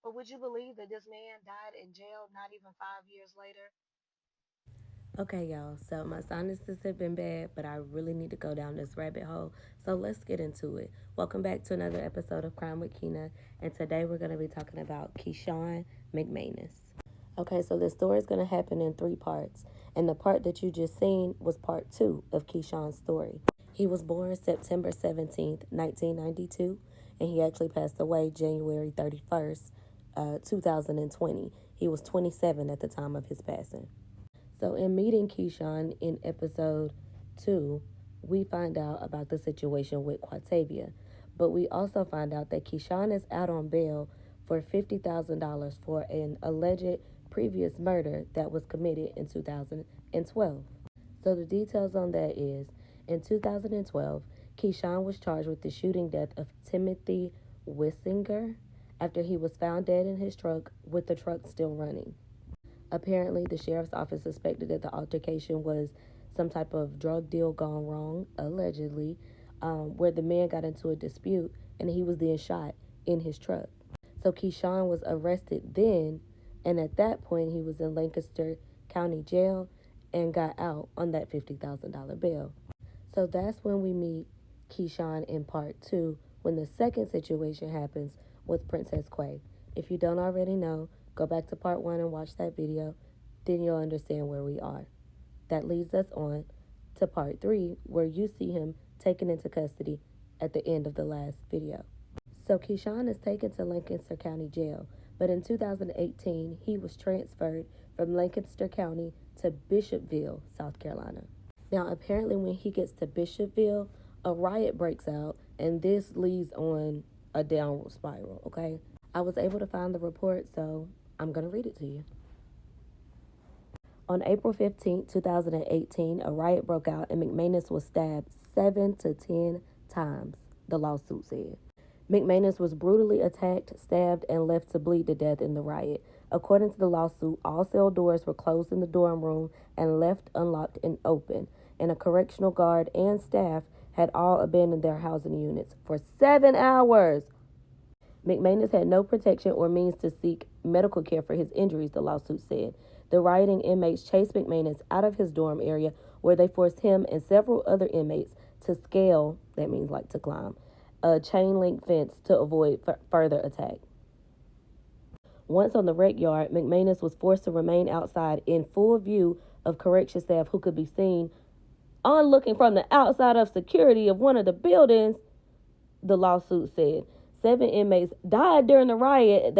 But would you believe that this man died in jail not even 5 years later? Okay, y'all. So my sinuses have been bad, but I really need to go down this rabbit hole. So let's get into it. Welcome back to another episode of Crime with Keena, and today we're going to be talking about Keyshawn McManus. Okay, so this story is going to happen in three parts, and the part that you just seen was part two of Keyshawn's story. He was born September 17th, 1992, and he actually passed away January 31st, 2020. He was 27 at the time of his passing. So, in meeting Keyshawn in episode 2, we find out about the situation with Quatavia. But we also find out that Keyshawn is out on bail for $50,000 for an alleged previous murder that was committed in 2012. So, the details on that is in 2012, Keyshawn was charged with the shooting death of Timothy Wissinger after he was found dead in his truck with the truck still running. Apparently, the sheriff's office suspected that the altercation was some type of drug deal gone wrong, allegedly, where the man got into a dispute and he was then shot in his truck. So Keyshawn was arrested then, and at that point, he was in Lancaster County Jail and got out on that $50,000 bail. So that's when we meet Keyshawn in part two, when the second situation happens with Princess Quay. If you don't already know, go back to part one and watch that video. Then you'll understand where we are. That leads us on to part three, where you see him taken into custody at the end of the last video. So Keyshawn is taken to Lancaster County Jail, but in 2018, he was transferred from Lancaster County to Bishopville, South Carolina. Now, apparently, when he gets to Bishopville, a riot breaks out, and this leads on a downward spiral, okay? I was able to find the report, so I'm going to read it to you. On April 15, 2018, a riot broke out and McManus was stabbed 7 to 10 times, the lawsuit said. McManus was brutally attacked, stabbed, and left to bleed to death in the riot. According to the lawsuit, all cell doors were closed in the dorm room and left unlocked and open, and a correctional guard and staff had all abandoned their housing units for 7 hours. McManus had no protection or means to seek medical care for his injuries, the lawsuit said. The rioting inmates chased McManus out of his dorm area, where they forced him and several other inmates to scale, that means like to climb, a chain link fence to avoid further attack. Once on the rec yard, McManus was forced to remain outside in full view of correction staff who could be seen on looking from the outside of security of one of the buildings, the lawsuit said. 7 inmates died during the riot that